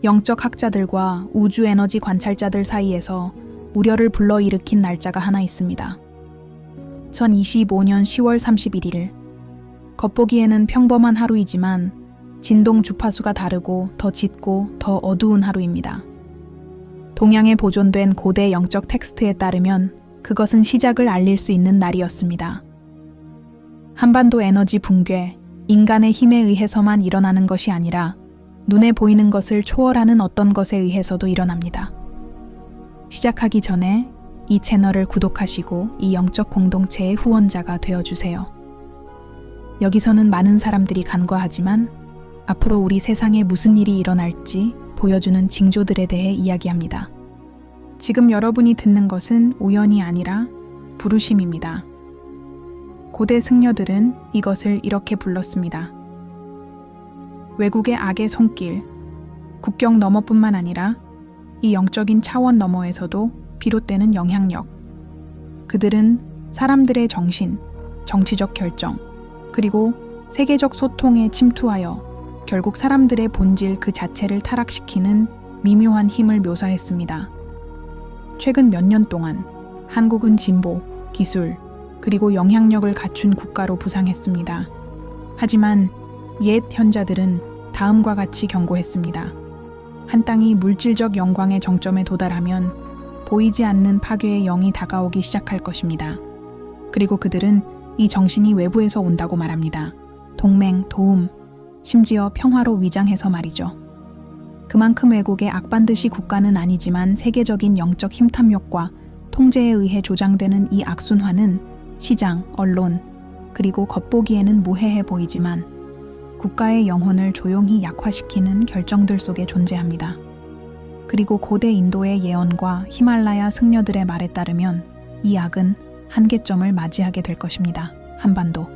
영적 학자들과 우주 에너지 관찰자들 사이에서 우려를 불러일으킨 날짜가 하나 있습니다. 2025년 10월 31일. 겉보기에는 평범한 하루이지만 진동 주파수가 다르고 더 짙고 더 어두운 하루입니다. 동양에 보존된 고대 영적 텍스트에 따르면 그것은 시작을 알릴 수 있는 날이었습니다. 한반도 에너지 붕괴, 인간의 힘에 의해서만 일어나는 것이 아니라 눈에 보이는 것을 초월하는 어떤 것에 의해서도 일어납니다. 시작하기 전에 이 채널을 구독하시고 이 영적 공동체의 후원자가 되어주세요. 여기서는 많은 사람들이 간과하지만 앞으로 우리 세상에 무슨 일이 일어날지 보여주는 징조들에 대해 이야기합니다. 지금 여러분이 듣는 것은 우연이 아니라 부르심입니다. 고대 승려들은 이것을 이렇게 불렀습니다. 외국의 악의 손길, 국경 너머뿐만 아니라 이 영적인 차원 너머에서도 비롯되는 영향력. 그들은 사람들의 정신, 정치적 결정, 그리고 세계적 소통에 침투하여 결국 사람들의 본질 그 자체를 타락시키는 미묘한 힘을 묘사했습니다. 최근 몇 년 동안 한국은 진보, 기술, 그리고 영향력을 갖춘 국가로 부상했습니다. 하지만 옛 현자들은 다음과 같이 경고했습니다. 한 땅이 물질적 영광의 정점에 도달하면 보이지 않는 파괴의 영이 다가오기 시작할 것입니다. 그리고 그들은 이 정신이 외부에서 온다고 말합니다. 동맹, 도움, 심지어 평화로 위장해서 말이죠. 그만큼 외국의 악반드시 국가는 아니지만 세계적인 영적 힘탐욕과 통제에 의해 조장되는 이 악순환은 시장, 언론, 그리고 겉보기에는 무해해 보이지만 국가의 영혼을 조용히 약화시키는 결정들 속에 존재합니다. 그리고 고대 인도의 예언과 히말라야 승려들의 말에 따르면 이 악은 한계점을 맞이하게 될 것입니다. 한반도.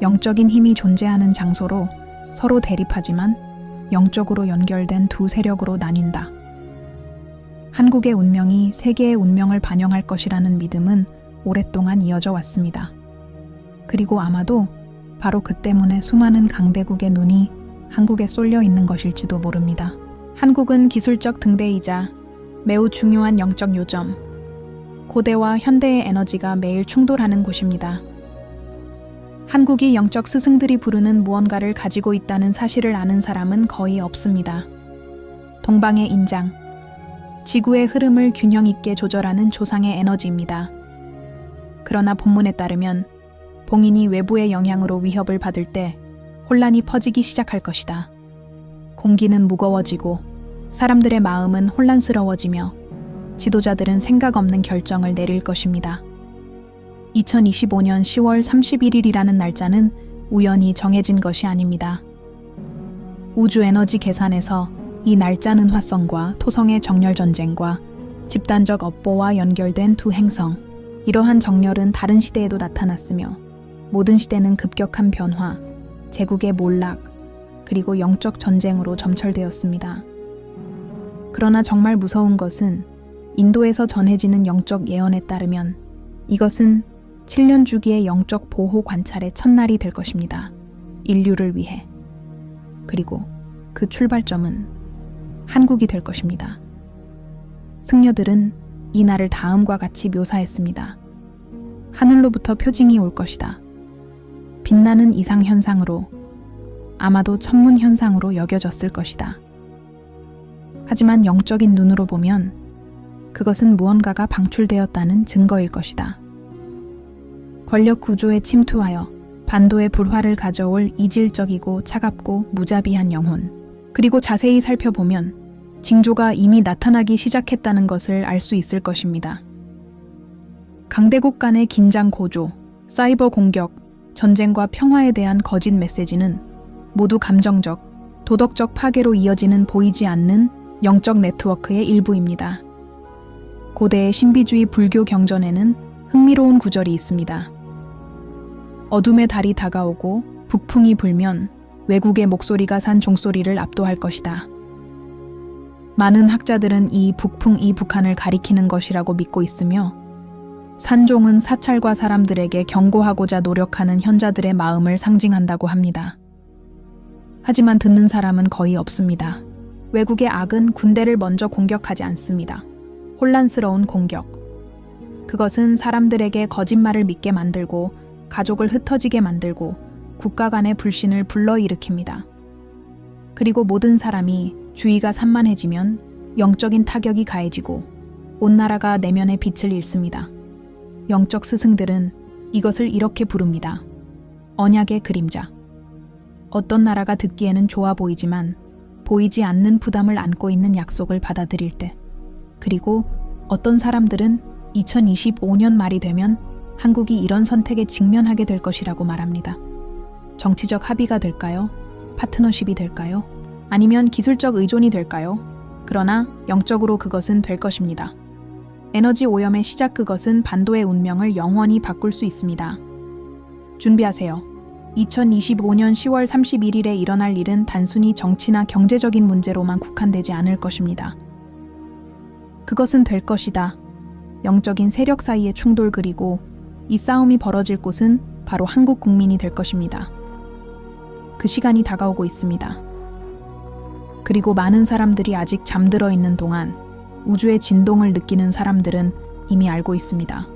영적인 힘이 존재하는 장소로 서로 대립하지만 영적으로 연결된 두 세력으로 나뉜다. 한국의 운명이 세계의 운명을 반영할 것이라는 믿음은 오랫동안 이어져 왔습니다. 그리고 아마도 바로 그 때문에 수많은 강대국의 눈이 한국에 쏠려 있는 것일지도 모릅니다. 한국은 기술적 등대이자 매우 중요한 영적 요점, 고대와 현대의 에너지가 매일 충돌하는 곳입니다. 한국이 영적 스승들이 부르는 무언가를 가지고 있다는 사실을 아는 사람은 거의 없습니다. 동방의 인장, 지구의 흐름을 균형 있게 조절하는 조상의 에너지입니다. 그러나 본문에 따르면 봉인이 외부의 영향으로 위협을 받을 때 혼란이 퍼지기 시작할 것이다. 공기는 무거워지고 사람들의 마음은 혼란스러워지며 지도자들은 생각 없는 결정을 내릴 것입니다. 2025년 10월 31일이라는 날짜는 우연히 정해진 것이 아닙니다. 우주 에너지 계산에서 이 날짜는 화성과 토성의 정렬 전쟁과 집단적 업보와 연결된 두 행성, 이러한 정렬은 다른 시대에도 나타났으며 모든 시대는 급격한 변화, 제국의 몰락, 그리고 영적 전쟁으로 점철되었습니다. 그러나 정말 무서운 것은 인도에서 전해지는 영적 예언에 따르면 이것은 7년 주기의 영적 보호 관찰의 첫날이 될 것입니다. 인류를 위해. 그리고 그 출발점은 한국이 될 것입니다. 승려들은 이 날을 다음과 같이 묘사했습니다. 하늘로부터 표징이 올 것이다. 빛나는 이상현상으로, 아마도 천문현상으로 여겨졌을 것이다. 하지만 영적인 눈으로 보면 그것은 무언가가 방출되었다는 증거일 것이다. 권력 구조에 침투하여 반도의 불화를 가져올 이질적이고 차갑고 무자비한 영혼, 그리고 자세히 살펴보면 징조가 이미 나타나기 시작했다는 것을 알 수 있을 것입니다. 강대국 간의 긴장 고조, 사이버 공격, 전쟁과 평화에 대한 거짓 메시지는 모두 감정적, 도덕적 파괴로 이어지는 보이지 않는 영적 네트워크의 일부입니다. 고대의 신비주의 불교 경전에는 흥미로운 구절이 있습니다. 어둠의 달이 다가오고 북풍이 불면 외국의 목소리가 산 종소리를 압도할 것이다. 많은 학자들은 이 북풍이 북한을 가리키는 것이라고 믿고 있으며 산종은 사찰과 사람들에게 경고하고자 노력하는 현자들의 마음을 상징한다고 합니다. 하지만 듣는 사람은 거의 없습니다. 외국의 악은 군대를 먼저 공격하지 않습니다. 혼란스러운 공격. 그것은 사람들에게 거짓말을 믿게 만들고 가족을 흩어지게 만들고 국가 간의 불신을 불러일으킵니다. 그리고 모든 사람이 주의가 산만해지면 영적인 타격이 가해지고 온 나라가 내면의 빛을 잃습니다. 영적 스승들은 이것을 이렇게 부릅니다. 언약의 그림자. 어떤 나라가 듣기에는 좋아 보이지만 보이지 않는 부담을 안고 있는 약속을 받아들일 때, 그리고 어떤 사람들은 2025년 말이 되면 한국이 이런 선택에 직면하게 될 것이라고 말합니다. 정치적 합의가 될까요? 파트너십이 될까요? 아니면 기술적 의존이 될까요? 그러나 영적으로 그것은 될 것입니다. 에너지 오염의 시작, 그것은 반도의 운명을 영원히 바꿀 수 있습니다. 준비하세요. 2025년 10월 31일에 일어날 일은 단순히 정치나 경제적인 문제로만 국한되지 않을 것입니다. 그것은 될 것이다. 영적인 세력 사이의 충돌, 그리고 이 싸움이 벌어질 곳은 바로 한국 국민이 될 것입니다. 그 시간이 다가오고 있습니다. 그리고 많은 사람들이 아직 잠들어 있는 동안 우주의 진동을 느끼는 사람들은 이미 알고 있습니다.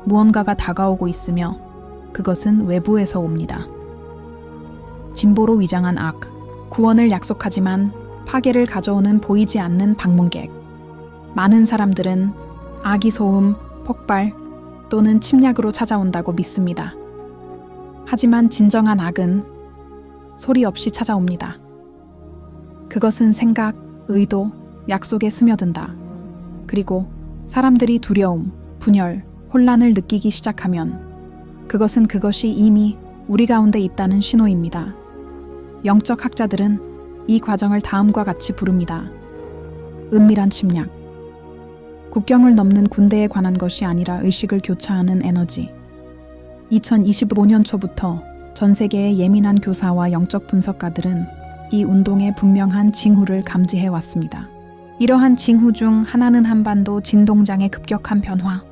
무언가가 다가오고 있으며 그것은 외부에서 옵니다. 진보로 위장한 악, 구원을 약속하지만 파괴를 가져오는 보이지 않는 방문객. 많은 사람들은 악이 소음, 폭발 또는 침략으로 찾아온다고 믿습니다. 하지만 진정한 악은 소리 없이 찾아옵니다. 그것은 생각, 의도, 약속에 스며든다. 그리고 사람들이 두려움, 분열, 혼란을 느끼기 시작하면 그것은 그것이 이미 우리 가운데 있다는 신호입니다. 영적 학자들은 이 과정을 다음과 같이 부릅니다. 은밀한 침략. 국경을 넘는 군대에 관한 것이 아니라 의식을 교차하는 에너지. 2025년 초부터 전 세계의 예민한 교사와 영적 분석가들은 이 운동의 분명한 징후를 감지해 왔습니다. 이러한 징후 중 하나는 한반도 진동장의 급격한 변화.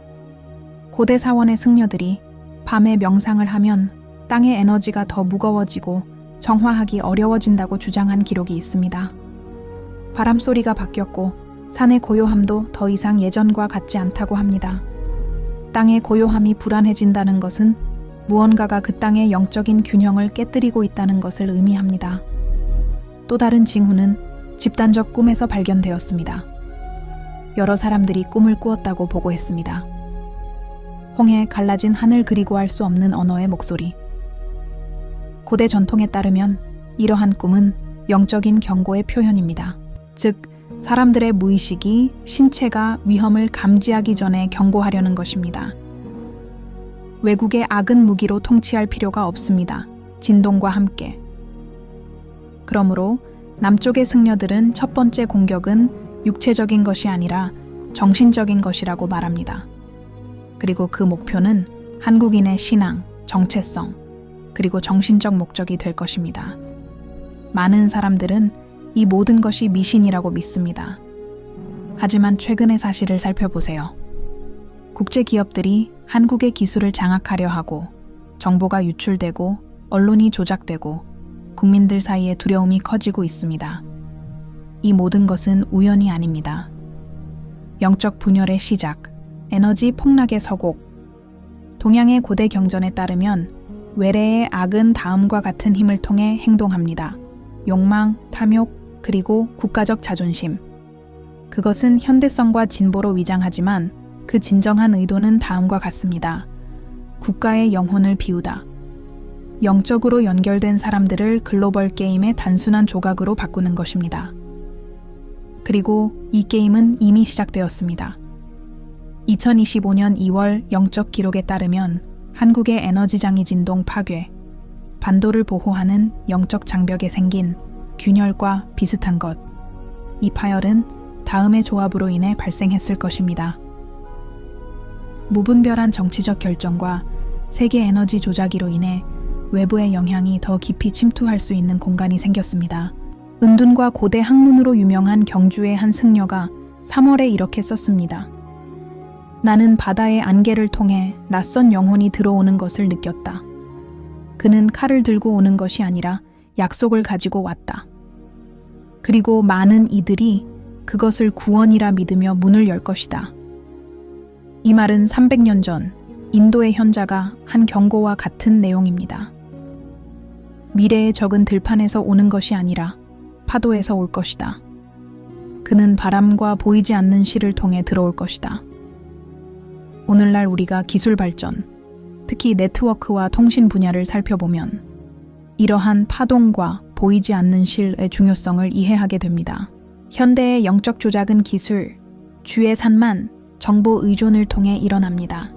고대 사원의 승려들이 밤에 명상을 하면 땅의 에너지가 더 무거워지고 정화하기 어려워진다고 주장한 기록이 있습니다. 바람 소리가 바뀌었고 산의 고요함도 더 이상 예전과 같지 않다고 합니다. 땅의 고요함이 불안해진다는 것은 무언가가 그 땅의 영적인 균형을 깨뜨리고 있다는 것을 의미합니다. 또 다른 징후는 집단적 꿈에서 발견되었습니다. 여러 사람들이 꿈을 꾸었다고 보고했습니다. 홍해 갈라진 하늘, 그리고 할 수 없는 언어의 목소리. 고대 전통에 따르면 이러한 꿈은 영적인 경고의 표현입니다. 즉, 사람들의 무의식이 신체가 위험을 감지하기 전에 경고하려는 것입니다. 외국의 악은 무기로 통치할 필요가 없습니다. 진동과 함께. 그러므로 남쪽의 승려들은 첫 번째 공격은 육체적인 것이 아니라 정신적인 것이라고 말합니다. 그리고 그 목표는 한국인의 신앙, 정체성, 그리고 정신적 목적이 될 것입니다. 많은 사람들은 이 모든 것이 미신이라고 믿습니다. 하지만 최근의 사실을 살펴보세요. 국제 기업들이 한국의 기술을 장악하려 하고 정보가 유출되고 언론이 조작되고 국민들 사이에 두려움이 커지고 있습니다. 이 모든 것은 우연이 아닙니다. 영적 분열의 시작, 에너지 폭락의 서곡. 동양의 고대 경전에 따르면 외래의 악은 다음과 같은 힘을 통해 행동합니다. 욕망, 탐욕, 그리고 국가적 자존심. 그것은 현대성과 진보로 위장하지만 그 진정한 의도는 다음과 같습니다. 국가의 영혼을 비우다. 영적으로 연결된 사람들을 글로벌 게임의 단순한 조각으로 바꾸는 것입니다. 그리고 이 게임은 이미 시작되었습니다. 2025년 2월 영적 기록에 따르면 한국의 에너지장이 진동 파괴, 반도를 보호하는 영적 장벽에 생긴 균열과 비슷한 것. 이 파열은 다음의 조합으로 인해 발생했을 것입니다. 무분별한 정치적 결정과 세계 에너지 조작으로 인해 외부의 영향이 더 깊이 침투할 수 있는 공간이 생겼습니다. 은둔과 고대 학문으로 유명한 경주의 한 승려가 3월에 이렇게 썼습니다. 나는 바다의 안개를 통해 낯선 영혼이 들어오는 것을 느꼈다. 그는 칼을 들고 오는 것이 아니라 약속을 가지고 왔다. 그리고 많은 이들이 그것을 구원이라 믿으며 문을 열 것이다. 이 말은 300년 전 인도의 현자가 한 경고와 같은 내용입니다. 미래의 적은 들판에서 오는 것이 아니라 파도에서 올 것이다. 그는 바람과 보이지 않는 실을 통해 들어올 것이다. 오늘날 우리가 기술 발전, 특히 네트워크와 통신 분야를 살펴보면 이러한 파동과 보이지 않는 실의 중요성을 이해하게 됩니다. 현대의 영적 조작은 기술, 주의 산만, 정보 의존을 통해 일어납니다.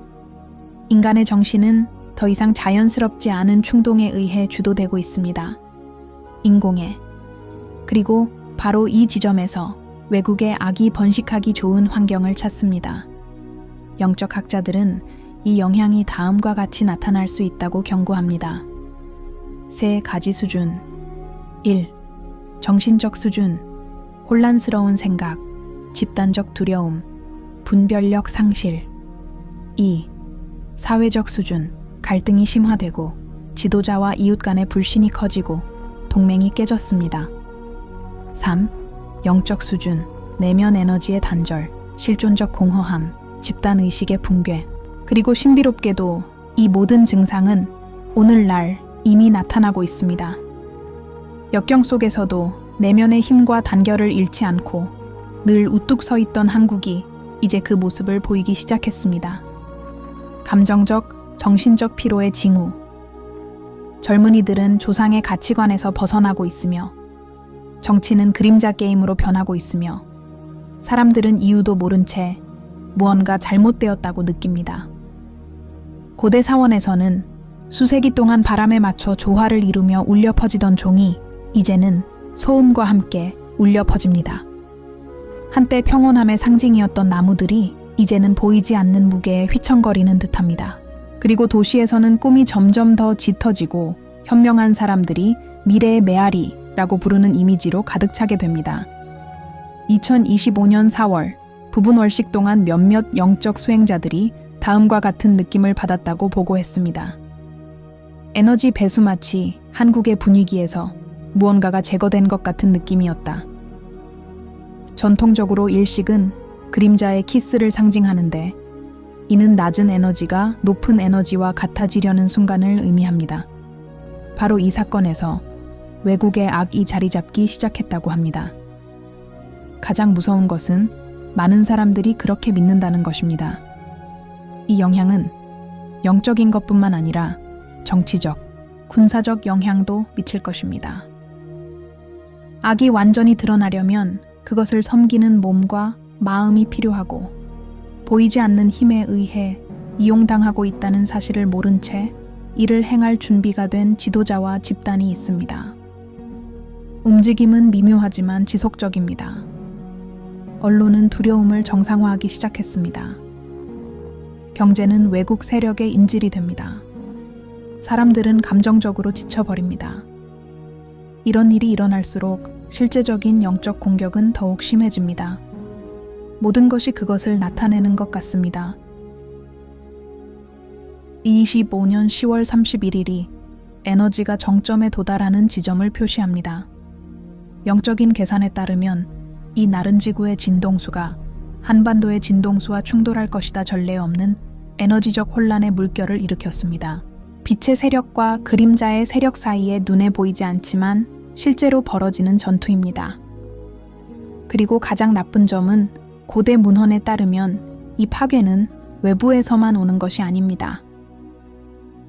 인간의 정신은 더 이상 자연스럽지 않은 충동에 의해 주도되고 있습니다. 인공의. 그리고 바로 이 지점에서 외국의 악이 번식하기 좋은 환경을 찾습니다. 영적 학자들은 이 영향이 다음과 같이 나타날 수 있다고 경고합니다. 세 가지 수준. 1. 정신적 수준. 혼란스러운 생각, 집단적 두려움, 분별력 상실. 2. 사회적 수준. 갈등이 심화되고 지도자와 이웃 간의 불신이 커지고 동맹이 깨졌습니다. 3. 영적 수준. 내면 에너지의 단절, 실존적 공허함, 집단의식의 붕괴. 그리고 신비롭게도 이 모든 증상은 오늘날 이미 나타나고 있습니다. 역경 속에서도 내면의 힘과 단결을 잃지 않고 늘 우뚝 서 있던 한국이 이제 그 모습을 보이기 시작했습니다. 감정적, 정신적 피로의 징후. 젊은이들은 조상의 가치관에서 벗어나고 있으며 정치는 그림자 게임으로 변하고 있으며 사람들은 이유도 모른 채 무언가 잘못되었다고 느낍니다. 고대 사원에서는 수세기 동안 바람에 맞춰 조화를 이루며 울려 퍼지던 종이 이제는 소음과 함께 울려 퍼집니다. 한때 평온함의 상징이었던 나무들이 이제는 보이지 않는 무게에 휘청거리는 듯합니다. 그리고 도시에서는 꿈이 점점 더 짙어지고 현명한 사람들이 미래의 메아리라고 부르는 이미지로 가득 차게 됩니다. 2025년 4월 부분월식 동안 몇몇 영적 수행자들이 다음과 같은 느낌을 받았다고 보고했습니다. 에너지 배수마치 한국의 분위기에서 무언가가 제거된 것 같은 느낌이었다. 전통적으로 일식은 그림자의 키스를 상징하는데 이는 낮은 에너지가 높은 에너지와 같아지려는 순간을 의미합니다. 바로 이 사건에서 외국의 악이 자리 잡기 시작했다고 합니다. 가장 무서운 것은 많은 사람들이 그렇게 믿는다는 것입니다. 이 영향은 영적인 것뿐만 아니라 정치적, 군사적 영향도 미칠 것입니다. 악이 완전히 드러나려면 그것을 섬기는 몸과 마음이 필요하고 보이지 않는 힘에 의해 이용당하고 있다는 사실을 모른 채 이를 행할 준비가 된 지도자와 집단이 있습니다. 움직임은 미묘하지만 지속적입니다. 언론은 두려움을 정상화하기 시작했습니다. 경제는 외국 세력의 인질이 됩니다. 사람들은 감정적으로 지쳐버립니다. 이런 일이 일어날수록 실제적인 영적 공격은 더욱 심해집니다. 모든 것이 그것을 나타내는 것 같습니다. 2025년 10월 31일이 에너지가 정점에 도달하는 지점을 표시합니다. 영적인 계산에 따르면 이 나른 지구의 진동수가 한반도의 진동수와 충돌할 것이다 전례 없는 에너지적 혼란의 물결을 일으켰습니다. 빛의 세력과 그림자의 세력 사이에 눈에 보이지 않지만 실제로 벌어지는 전투입니다. 그리고 가장 나쁜 점은 고대 문헌에 따르면 이 파괴는 외부에서만 오는 것이 아닙니다.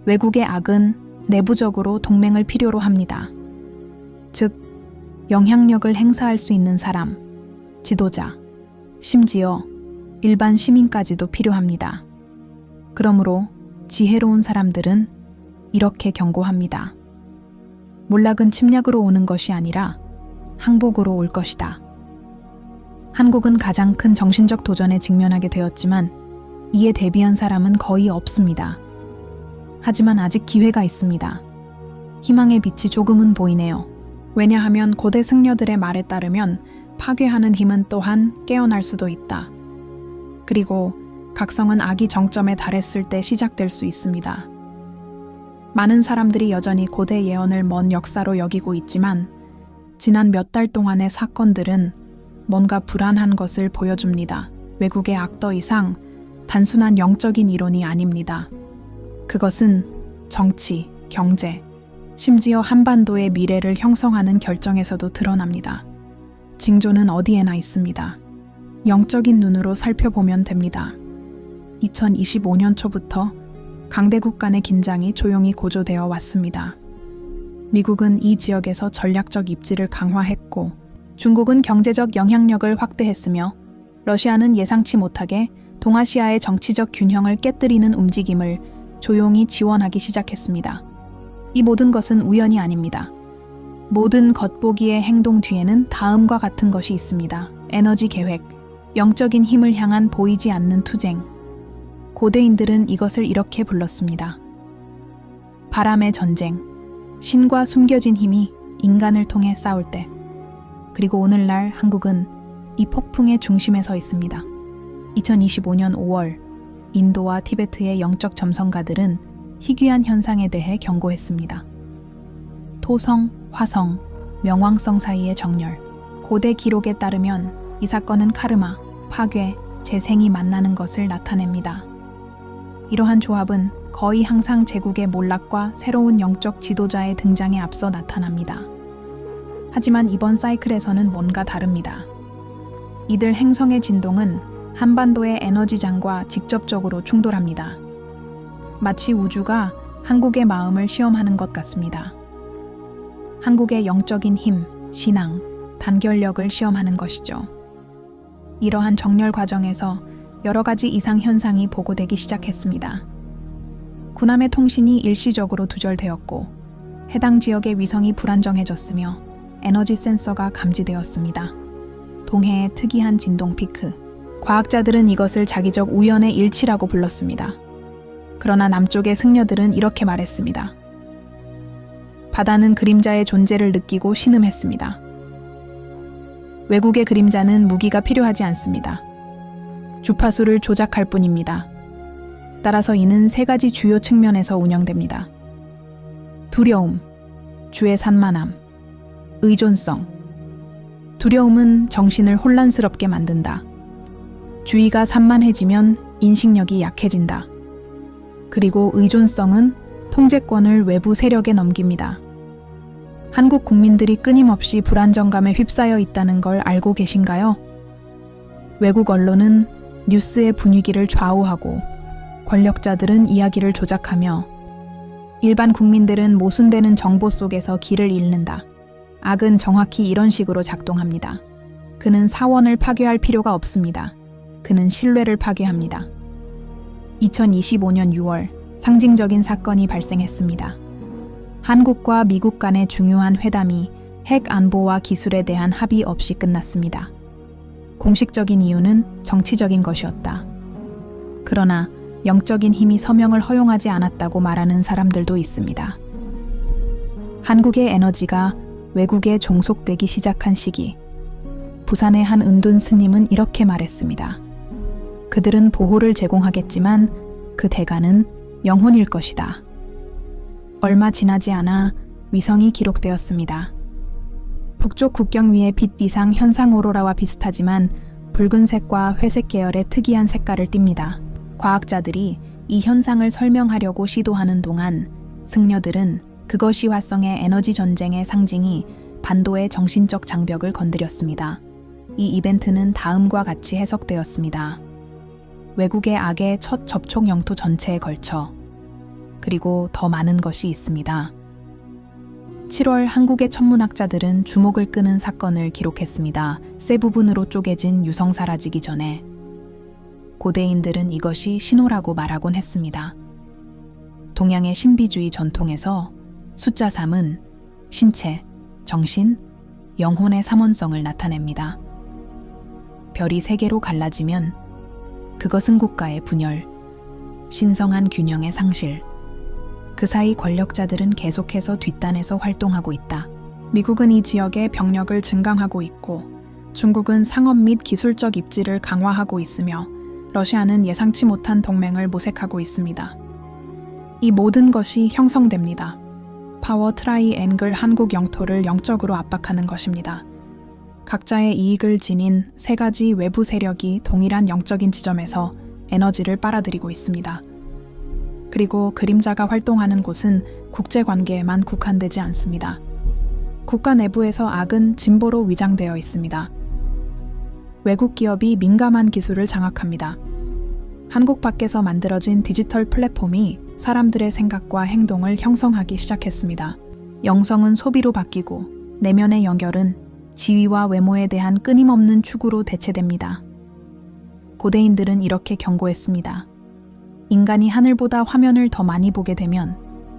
외국의 악은 내부적으로 동맹을 필요로 합니다. 즉, 영향력을 행사할 수 있는 사람, 지도자, 심지어 일반 시민까지도 필요합니다. 그러므로 지혜로운 사람들은 이렇게 경고합니다. 몰락은 침략으로 오는 것이 아니라 항복으로 올 것이다. 한국은 가장 큰 정신적 도전에 직면하게 되었지만 이에 대비한 사람은 거의 없습니다. 하지만 아직 기회가 있습니다. 희망의 빛이 조금은 보이네요. 왜냐하면 고대 승려들의 말에 따르면 파괴하는 힘은 또한 깨어날 수도 있다. 그리고 각성은 악이 정점에 달했을 때 시작될 수 있습니다. 많은 사람들이 여전히 고대 예언을 먼 역사로 여기고 있지만 지난 몇 달 동안의 사건들은 뭔가 불안한 것을 보여줍니다. 외국의 악더 이상 단순한 영적인 이론이 아닙니다. 그것은 정치, 경제, 심지어 한반도의 미래를 형성하는 결정에서도 드러납니다. 징조는 어디에나 있습니다. 영적인 눈으로 살펴보면 됩니다. 2025년 초부터 강대국 간의 긴장이 조용히 고조되어 왔습니다. 미국은 이 지역에서 전략적 입지를 강화했고, 중국은 경제적 영향력을 확대했으며, 러시아는 예상치 못하게 동아시아의 정치적 균형을 깨뜨리는 움직임을 조용히 지원하기 시작했습니다. 이 모든 것은 우연이 아닙니다. 모든 겉보기의 행동 뒤에는 다음과 같은 것이 있습니다. 에너지 계획, 영적인 힘을 향한 보이지 않는 투쟁. 고대인들은 이것을 이렇게 불렀습니다. 바람의 전쟁, 신과 숨겨진 힘이 인간을 통해 싸울 때. 그리고 오늘날 한국은 이 폭풍의 중심에 서 있습니다. 2025년 5월, 인도와 티베트의 영적 점성가들은 희귀한 현상에 대해 경고했습니다. 토성, 화성, 명왕성 사이의 정렬. 고대 기록에 따르면 이 사건은 카르마, 파괴, 재생이 만나는 것을 나타냅니다. 이러한 조합은 거의 항상 제국의 몰락과 새로운 영적 지도자의 등장에 앞서 나타납니다. 하지만 이번 사이클에서는 뭔가 다릅니다. 이들 행성의 진동은 한반도의 에너지장과 직접적으로 충돌합니다. 마치 우주가 한국의 마음을 시험하는 것 같습니다. 한국의 영적인 힘, 신앙, 단결력을 시험하는 것이죠. 이러한 정렬 과정에서 여러 가지 이상 현상이 보고되기 시작했습니다. 군함의 통신이 일시적으로 두절되었고, 해당 지역의 위성이 불안정해졌으며 에너지 센서가 감지되었습니다. 동해의 특이한 진동 피크. 과학자들은 이것을 자기적 우연의 일치라고 불렀습니다. 그러나 남쪽의 승려들은 이렇게 말했습니다. 바다는 그림자의 존재를 느끼고 신음했습니다. 외국의 그림자는 무기가 필요하지 않습니다. 주파수를 조작할 뿐입니다. 따라서 이는 세 가지 주요 측면에서 운영됩니다. 두려움, 주의 산만함, 의존성. 두려움은 정신을 혼란스럽게 만든다. 주의가 산만해지면 인식력이 약해진다. 그리고 의존성은 통제권을 외부 세력에 넘깁니다. 한국 국민들이 끊임없이 불안정감에 휩싸여 있다는 걸 알고 계신가요? 외국 언론은 뉴스의 분위기를 좌우하고, 권력자들은 이야기를 조작하며, 일반 국민들은 모순되는 정보 속에서 길을 잃는다. 악은 정확히 이런 식으로 작동합니다. 그는 사원을 파괴할 필요가 없습니다. 그는 신뢰를 파괴합니다. 2025년 6월, 상징적인 사건이 발생했습니다. 한국과 미국 간의 중요한 회담이 핵 안보와 기술에 대한 합의 없이 끝났습니다. 공식적인 이유는 정치적인 것이었다. 그러나 영적인 힘이 서명을 허용하지 않았다고 말하는 사람들도 있습니다. 한국의 에너지가 외국에 종속되기 시작한 시기, 부산의 한 은둔 스님은 이렇게 말했습니다. 그들은 보호를 제공하겠지만 그 대가는 영혼일 것이다. 얼마 지나지 않아 위성이 기록되었습니다. 북쪽 국경 위의 빛 이상 현상 오로라와 비슷하지만 붉은색과 회색 계열의 특이한 색깔을 띱니다. 과학자들이 이 현상을 설명하려고 시도하는 동안 승려들은 그것이 화성의 에너지 전쟁의 상징이 반도의 정신적 장벽을 건드렸습니다. 이 이벤트는 다음과 같이 해석되었습니다. 외국의 악의 첫 접촉 영토 전체에 걸쳐. 그리고 더 많은 것이 있습니다. 7월 한국의 천문학자들은 주목을 끄는 사건을 기록했습니다. 세 부분으로 쪼개진 유성 사라지기 전에. 고대인들은 이것이 신호라고 말하곤 했습니다. 동양의 신비주의 전통에서 숫자 3은 신체, 정신, 영혼의 삼원성을 나타냅니다. 별이 3개로 갈라지면 그것은 국가의 분열, 신성한 균형의 상실. 그 사이 권력자들은 계속해서 뒷단에서 활동하고 있다. 미국은 이 지역에 병력을 증강하고 있고, 중국은 상업 및 기술적 입지를 강화하고 있으며, 러시아는 예상치 못한 동맹을 모색하고 있습니다. 이 모든 것이 형성됩니다. 파워 트라이앵글 한국 영토를 영적으로 압박하는 것입니다. 각자의 이익을 지닌 세 가지 외부 세력이 동일한 영적인 지점에서 에너지를 빨아들이고 있습니다. 그리고 그림자가 활동하는 곳은 국제관계에만 국한되지 않습니다. 국가 내부에서 악은 진보로 위장되어 있습니다. 외국 기업이 민감한 기술을 장악합니다. 한국 밖에서 만들어진 디지털 플랫폼이 사람들의 생각과 행동을 형성하기 시작했습니다. 영성은 소비로 바뀌고 내면의 연결은 지위와 외모에 대한 끊임없는 추구로 대체됩니다. 고대인들은 이렇게 경고했습니다. 인간이 하늘보다 화면을 더 많이 보게 되면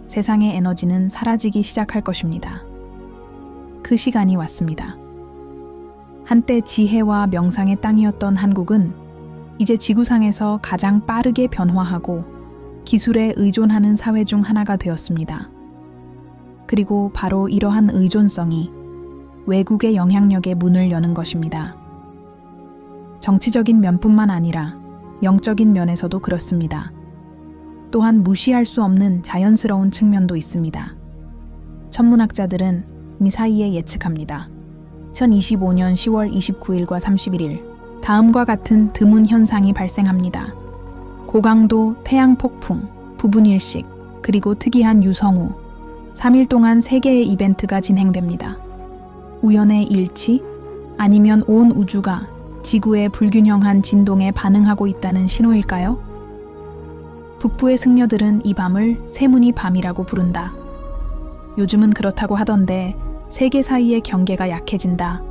세상의 에너지는 사라지기 시작할 것입니다. 그 시간이 왔습니다. 한때 지혜와 명상의 땅이었던 한국은 이제 지구상에서 가장 빠르게 변화하고 기술에 의존하는 사회 중 하나가 되었습니다. 그리고 바로 이러한 의존성이 외국의 영향력의 문을 여는 것입니다. 정치적인 면뿐만 아니라 영적인 면에서도 그렇습니다. 또한 무시할 수 없는 자연스러운 측면도 있습니다. 천문학자들은 이 사이에 예측합니다. 2025년 10월 29일과 31일 다음과 같은 드문 현상이 발생합니다. 고강도 태양 폭풍, 부분 일식, 그리고 특이한 유성우. 3일 동안 3개의 이벤트가 진행됩니다. 우연의 일치? 아니면 온 우주가 지구의 불균형한 진동에 반응하고 있다는 신호일까요? 북부의 승려들은 이 밤을 세문이 밤이라고 부른다. 요즘은 그렇다고 하던데 세계 사이의 경계가 약해진다.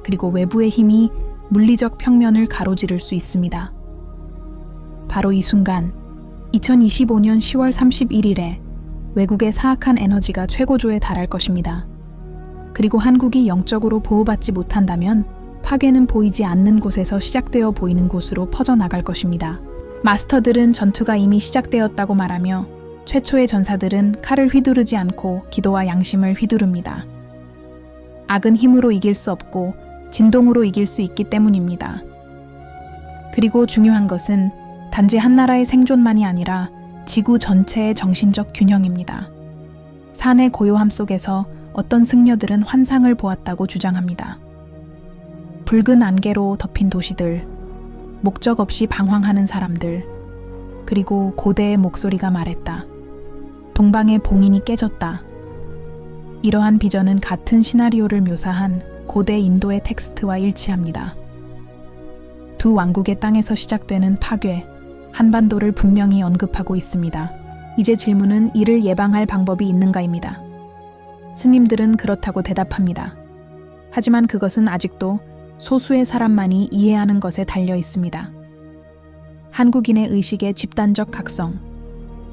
그리고 외부의 힘이 물리적 평면을 가로지를 수 있습니다. 바로 이 순간 2025년 10월 31일에 외국의 사악한 에너지가 최고조에 달할 것입니다. 그리고 한국이 영적으로 보호받지 못한다면 파괴는 보이지 않는 곳에서 시작되어 보이는 곳으로 퍼져나갈 것입니다. 마스터들은 전투가 이미 시작되었다고 말하며 최초의 전사들은 칼을 휘두르지 않고 기도와 양심을 휘두릅니다. 악은 힘으로 이길 수 없고 진동으로 이길 수 있기 때문입니다. 그리고 중요한 것은 단지 한 나라의 생존만이 아니라 지구 전체의 정신적 균형입니다. 산의 고요함 속에서 어떤 승려들은 환상을 보았다고 주장합니다. 붉은 안개로 덮인 도시들, 목적 없이 방황하는 사람들, 그리고 고대의 목소리가 말했다. 동방의 봉인이 깨졌다. 이러한 비전은 같은 시나리오를 묘사한 고대 인도의 텍스트와 일치합니다. 두 왕국의 땅에서 시작되는 파괴, 한반도를 분명히 언급하고 있습니다. 이제 질문은 이를 예방할 방법이 있는가입니다. 스님들은 그렇다고 대답합니다. 하지만 그것은 아직도 소수의 사람만이 이해하는 것에 달려 있습니다. 한국인의 의식의 집단적 각성.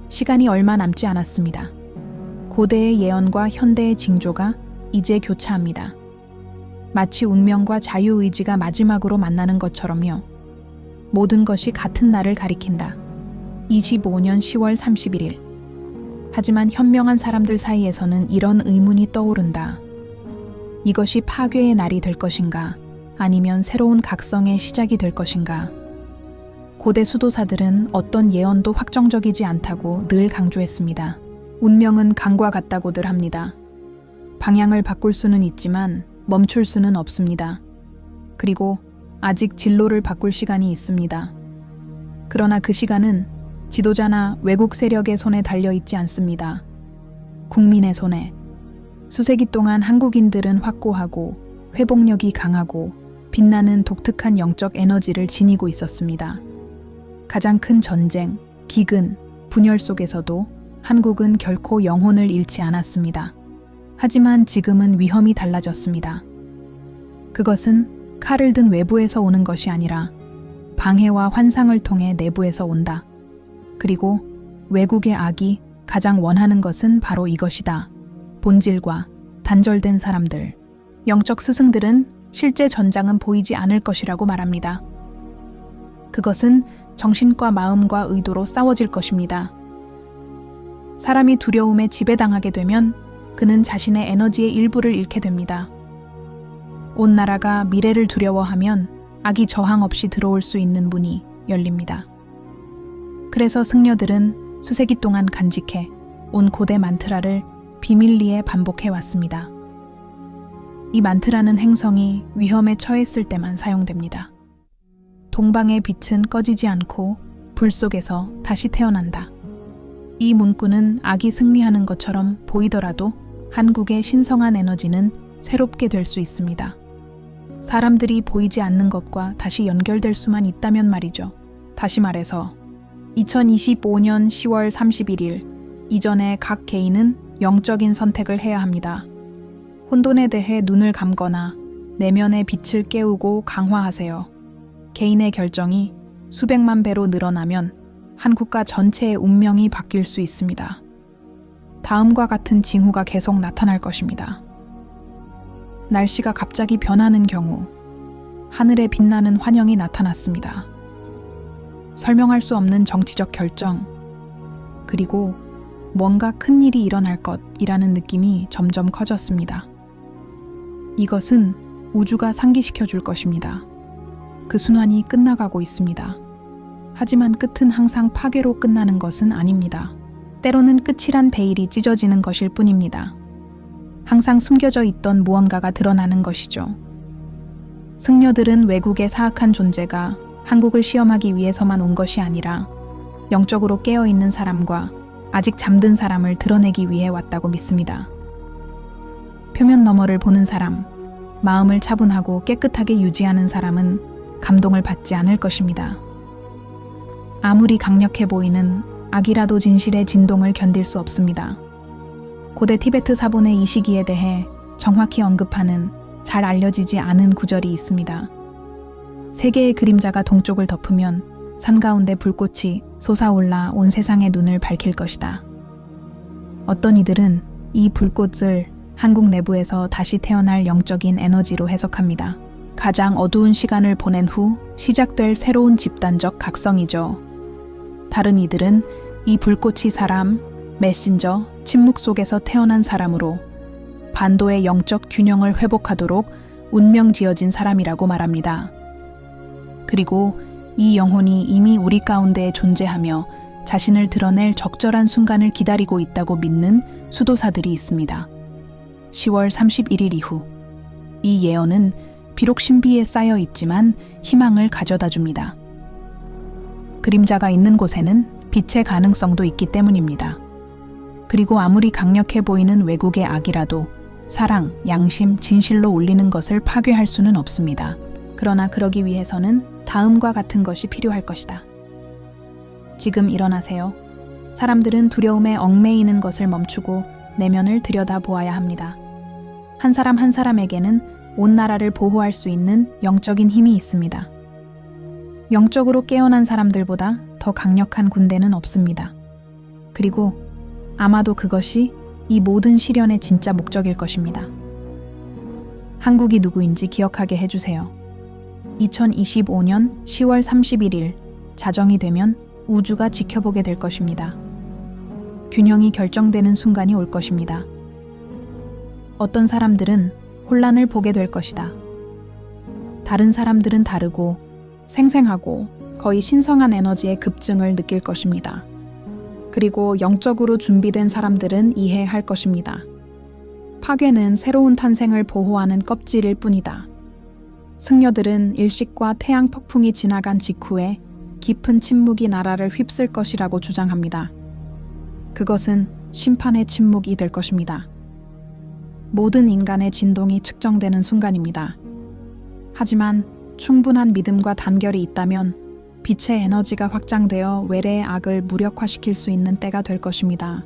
시간이 얼마 남지 않았습니다. 고대의 예언과 현대의 징조가 이제 교차합니다. 마치 운명과 자유의지가 마지막으로 만나는 것처럼요. 모든 것이 같은 날을 가리킨다. 25년 10월 31일. 하지만 현명한 사람들 사이에서는 이런 의문이 떠오른다. 이것이 파괴의 날이 될 것인가? 아니면 새로운 각성의 시작이 될 것인가? 고대 수도사들은 어떤 예언도 확정적이지 않다고 늘 강조했습니다. 운명은 강과 같다고들 합니다. 방향을 바꿀 수는 있지만 멈출 수는 없습니다. 그리고 아직 진로를 바꿀 시간이 있습니다. 그러나 그 시간은 지도자나 외국 세력의 손에 달려있지 않습니다. 국민의 손에. 수세기 동안 한국인들은 확고하고 회복력이 강하고 빛나는 독특한 영적 에너지를 지니고 있었습니다. 가장 큰 전쟁, 기근, 분열 속에서도 한국은 결코 영혼을 잃지 않았습니다. 하지만 지금은 위험이 달라졌습니다. 그것은 칼을 든 외부에서 오는 것이 아니라 방해와 환상을 통해 내부에서 온다. 그리고 외국의 악이 가장 원하는 것은 바로 이것이다. 본질과 단절된 사람들. 영적 스승들은 실제 전장은 보이지 않을 것이라고 말합니다. 그것은 정신과 마음과 의도로 싸워질 것입니다. 사람이 두려움에 지배당하게 되면 그는 자신의 에너지의 일부를 잃게 됩니다. 온 나라가 미래를 두려워하면 악이 저항 없이 들어올 수 있는 문이 열립니다. 그래서 승려들은 수세기 동안 간직해 온 고대 만트라를 비밀리에 반복해 왔습니다. 이 만트라는 행성이 위험에 처했을 때만 사용됩니다. 동방의 빛은 꺼지지 않고 불 속에서 다시 태어난다. 이 문구는 악이 승리하는 것처럼 보이더라도 한국의 신성한 에너지는 새롭게 될 수 있습니다. 사람들이 보이지 않는 것과 다시 연결될 수만 있다면 말이죠. 다시 말해서 2025년 10월 31일 이전에 각 개인은 영적인 선택을 해야 합니다. 혼돈에 대해 눈을 감거나 내면의 빛을 깨우고 강화하세요. 개인의 결정이 수백만 배로 늘어나면 한 국가 전체의 운명이 바뀔 수 있습니다. 다음과 같은 징후가 계속 나타날 것입니다. 날씨가 갑자기 변하는 경우, 하늘에 빛나는 환영이 나타났습니다. 설명할 수 없는 정치적 결정, 그리고 뭔가 큰 일이 일어날 것이라는 느낌이 점점 커졌습니다. 이것은 우주가 상기시켜 줄 것입니다. 그 순환이 끝나가고 있습니다. 하지만 끝은 항상 파괴로 끝나는 것은 아닙니다. 때로는 끝이란 베일이 찢어지는 것일 뿐입니다. 항상 숨겨져 있던 무언가가 드러나는 것이죠. 승려들은 외국의 사악한 존재가 한국을 시험하기 위해서만 온 것이 아니라 영적으로 깨어있는 사람과 아직 잠든 사람을 드러내기 위해 왔다고 믿습니다. 표면 너머를 보는 사람, 마음을 차분하고 깨끗하게 유지하는 사람은 감동을 받지 않을 것입니다. 아무리 강력해 보이는 악이라도 진실의 진동을 견딜 수 없습니다. 고대 티베트 사본의 이 시기에 대해 정확히 언급하는 잘 알려지지 않은 구절이 있습니다. 세 개의 그림자가 동쪽을 덮으면 산 가운데 불꽃이 솟아올라 온 세상의 눈을 밝힐 것이다. 어떤 이들은 이 불꽃을 한국 내부에서 다시 태어날 영적인 에너지로 해석합니다. 가장 어두운 시간을 보낸 후 시작될 새로운 집단적 각성이죠. 다른 이들은 이 불꽃이 사람, 메신저, 침묵 속에서 태어난 사람으로 반도의 영적 균형을 회복하도록 운명 지어진 사람이라고 말합니다. 그리고 이 영혼이 이미 우리 가운데에 존재하며 자신을 드러낼 적절한 순간을 기다리고 있다고 믿는 수도사들이 있습니다. 10월 31일 이후 이 예언은 비록 신비에 쌓여 있지만 희망을 가져다 줍니다. 그림자가 있는 곳에는 빛의 가능성도 있기 때문입니다. 그리고 아무리 강력해 보이는 외국의 악이라도 사랑, 양심, 진실로 울리는 것을 파괴할 수는 없습니다. 그러나 그러기 위해서는 다음과 같은 것이 필요할 것이다. 지금 일어나세요. 사람들은 두려움에 얽매이는 것을 멈추고 내면을 들여다보아야 합니다. 한 사람 한 사람에게는 온 나라를 보호할 수 있는 영적인 힘이 있습니다. 영적으로 깨어난 사람들보다 더 강력한 군대는 없습니다. 그리고 아마도 그것이 이 모든 시련의 진짜 목적일 것입니다. 한국이 누구인지 기억하게 해주세요. 2025년 10월 31일 자정이 되면 우주가 지켜보게 될 것입니다. 균형이 결정되는 순간이 올 것입니다. 어떤 사람들은 혼란을 보게 될 것이다. 다른 사람들은 다르고 생생하고 거의 신성한 에너지의 급증을 느낄 것입니다. 그리고 영적으로 준비된 사람들은 이해할 것입니다. 파괴는 새로운 탄생을 보호하는 껍질일 뿐이다. 승려들은 일식과 태양 폭풍이 지나간 직후에 깊은 침묵이 나라를 휩쓸 것이라고 주장합니다. 그것은 심판의 침묵이 될 것입니다. 모든 인간의 진동이 측정되는 순간입니다. 하지만 충분한 믿음과 단결이 있다면 빛의 에너지가 확장되어 외래의 악을 무력화시킬 수 있는 때가 될 것입니다.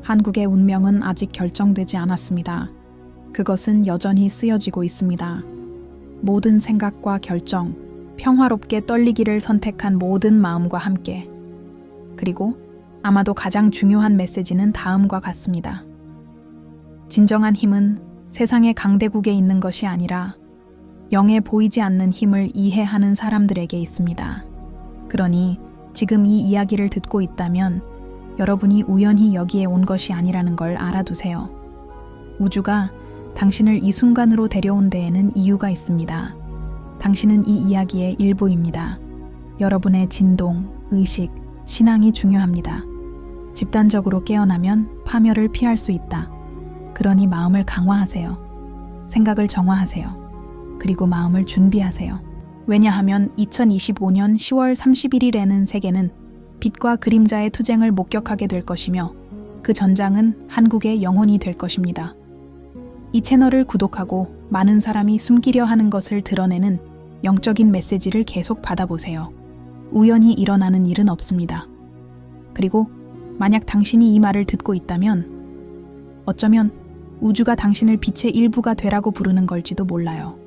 한국의 운명은 아직 결정되지 않았습니다. 그것은 여전히 쓰여지고 있습니다. 모든 생각과 결정, 평화롭게 떨리기를 선택한 모든 마음과 함께. 그리고 아마도 가장 중요한 메시지는 다음과 같습니다. 진정한 힘은 세상의 강대국에 있는 것이 아니라 영에 보이지 않는 힘을 이해하는 사람들에게 있습니다. 그러니 지금 이 이야기를 듣고 있다면 여러분이 우연히 여기에 온 것이 아니라는 걸 알아두세요. 우주가 당신을 이 순간으로 데려온 데에는 이유가 있습니다. 당신은 이 이야기의 일부입니다. 여러분의 진동, 의식, 신앙이 중요합니다. 집단적으로 깨어나면 파멸을 피할 수 있다. 그러니 마음을 강화하세요. 생각을 정화하세요. 그리고 마음을 준비하세요. 왜냐하면 2025년 10월 31일에는 세계는 빛과 그림자의 투쟁을 목격하게 될 것이며 그 전장은 한국의 영혼이 될 것입니다. 이 채널을 구독하고 많은 사람이 숨기려 하는 것을 드러내는 영적인 메시지를 계속 받아보세요. 우연히 일어나는 일은 없습니다. 그리고 만약 당신이 이 말을 듣고 있다면 어쩌면 우주가 당신을 빛의 일부가 되라고 부르는 걸지도 몰라요.